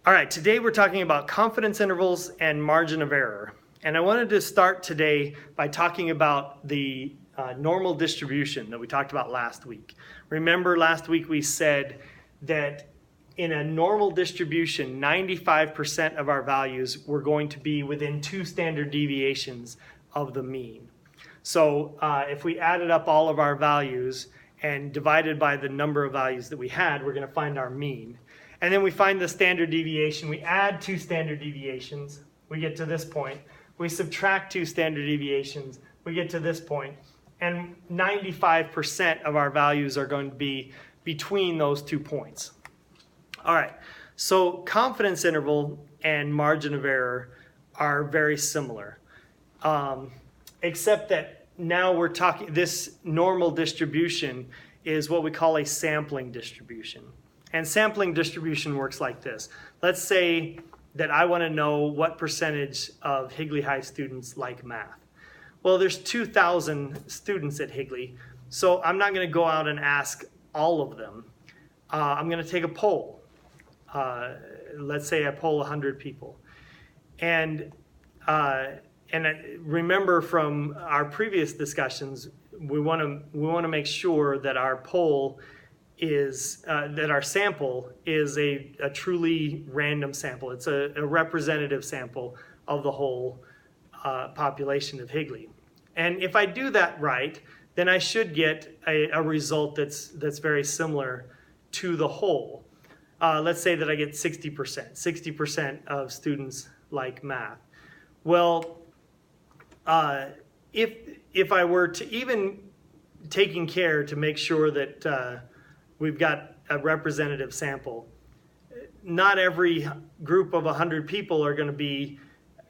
All right, today we're talking about confidence intervals and margin of error. And I wanted to start today by talking about the normal distribution that we talked about last week. Remember last week we said that in a normal distribution, 95% of our values were going to be within 2 standard deviations of the mean. So if we added up all of our values and divided by the number of values that we had, we're going to find our mean. And then we find the standard deviation. We add 2 standard deviations. We get to this point. We subtract 2 standard deviations. We get to this point. And 95% of our values are going to be between those 2 points. All right. So confidence interval and margin of error are very similar. Except that now we're talking, this normal distribution is what we call a sampling distribution. And sampling distribution works like this. Let's say that I want to know what percentage of Higley High students like math. Well, there's 2,000 students at Higley, so I'm not going to go out and ask all of them. I'm going to take a poll. Let's say I poll 100 people. And remember from our previous discussions, we want to make sure that our poll is that our sample is a truly random sample. It's a representative sample of the whole population of Higley. And if I do that right, then I should get a result that's very similar to the whole. Let's say that I get 60%. 60% of students like math. Well, if I were to even taking care to make sure that we've got a representative sample, not every group of 100 people are going to be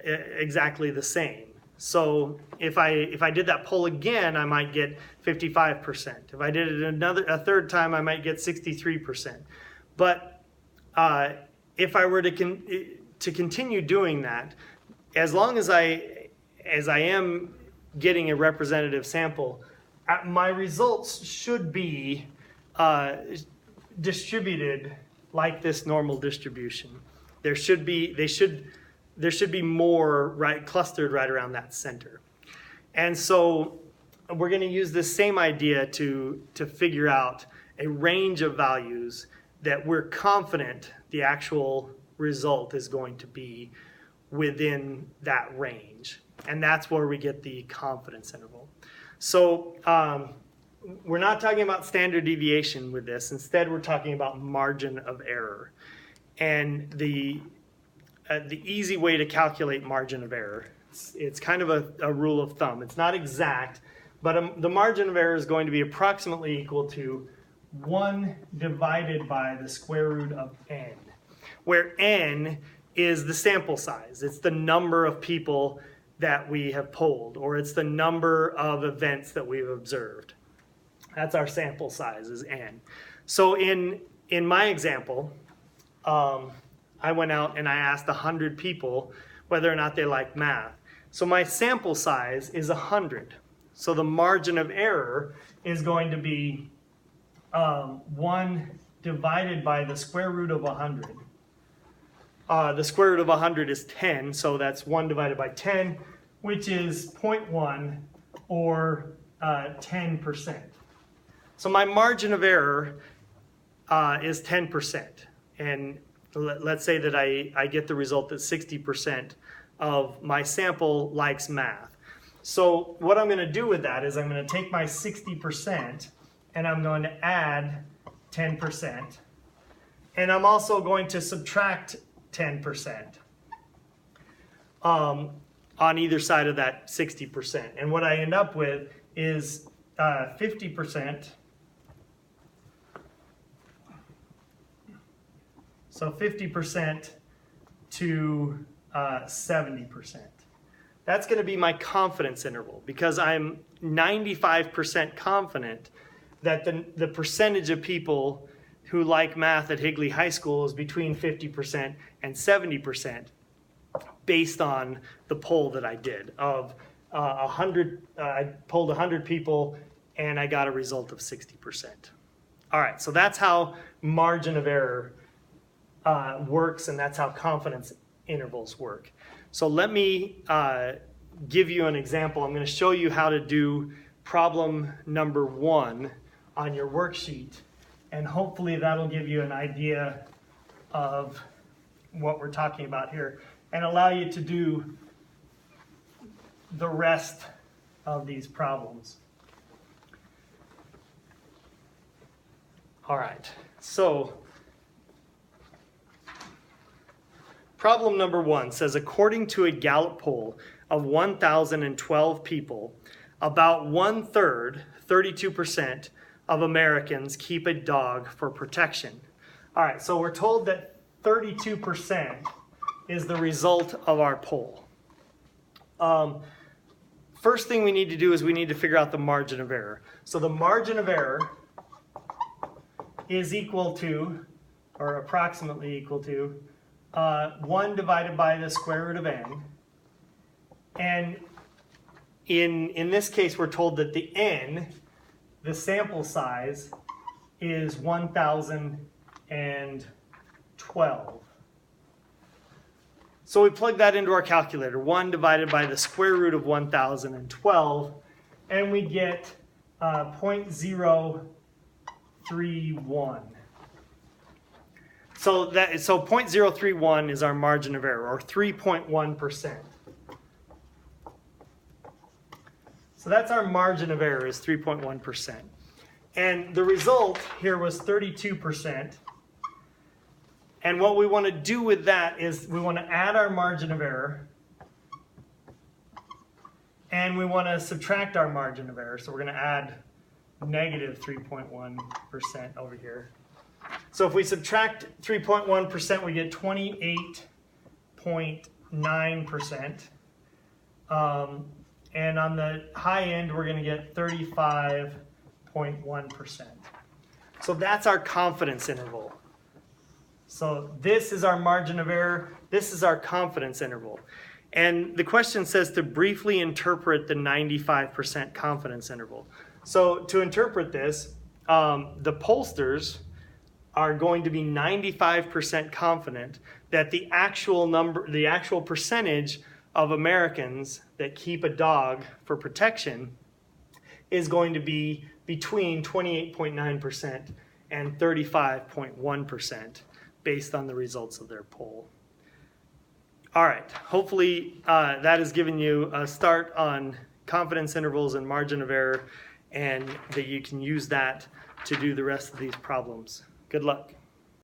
exactly the same. So if I did that poll again, I might get 55%. If I did it a third time, I might get 63%. But if I were to continue doing that, as long as I am getting a representative sample, my results should be distributed like this normal distribution. There should be more clustered right around that center. And so we're going to use this same idea to figure out a range of values that we're confident the actual result is going to be within that range. And that's where we get the confidence interval. So we're not talking about standard deviation with this. Instead, we're talking about margin of error. And the easy way to calculate margin of error, it's kind of a rule of thumb. It's not exact, but the margin of error is going to be approximately equal to 1 divided by the square root of n, where n is the sample size. It's the number of people that we have polled, or it's the number of events that we've observed. That's our sample size, is n. So in my example, I went out and I asked 100 people whether or not they like math. So my sample size is 100. So the margin of error is going to be 1 divided by the square root of 100. The square root of 100 is 10, so that's 1 divided by 10, which is 0.1 or 10%. So my margin of error is 10%. And let's say that I get the result that 60% of my sample likes math. So what I'm going to do with that is I'm going to take my 60% and I'm going to add 10%. And I'm also going to subtract 10% on either side of that 60%. And what I end up with is 50%. So 50% to 70%. That's going to be my confidence interval because I'm 95% confident that the percentage of people who like math at Higley High School is between 50% and 70% based on the poll that I did of 100. I polled 100 people and I got a result of 60%. All right, so that's how margin of error works, and that's how confidence intervals work. So let me give you an example. I'm going to show you how to do problem number 1 on your worksheet, and hopefully that'll give you an idea of what we're talking about here and allow you to do the rest of these problems. All right, so problem number 1 says, according to a Gallup poll of 1,012 people, about 1/3, 32% of Americans keep a dog for protection. All right, so we're told that 32% is the result of our poll. First thing we need to do is we need to figure out the margin of error. So the margin of error is equal to, or approximately equal to, 1 divided by the square root of n. And in this case, we're told that the n, the sample size, is 1,012. So we plug that into our calculator, 1 divided by the square root of 1,012, and we get 0.031. So 0.031 is our margin of error, or 3.1%. So that's our margin of error, is 3.1%. And the result here was 32%. And what we want to do with that is we want to add our margin of error, and we want to subtract our margin of error. So we're going to add negative 3.1% over here. So if we subtract 3.1%, we get 28.9%. And on the high end, we're going to get 35.1%. So that's our confidence interval. So this is our margin of error. This is our confidence interval. And the question says to briefly interpret the 95% confidence interval. So to interpret this, the pollsters are going to be 95% confident that the actual percentage of Americans that keep a dog for protection is going to be between 28.9% and 35.1% based on the results of their poll. All right, hopefully that has given you a start on confidence intervals and margin of error, and that you can use that to do the rest of these problems. Good luck.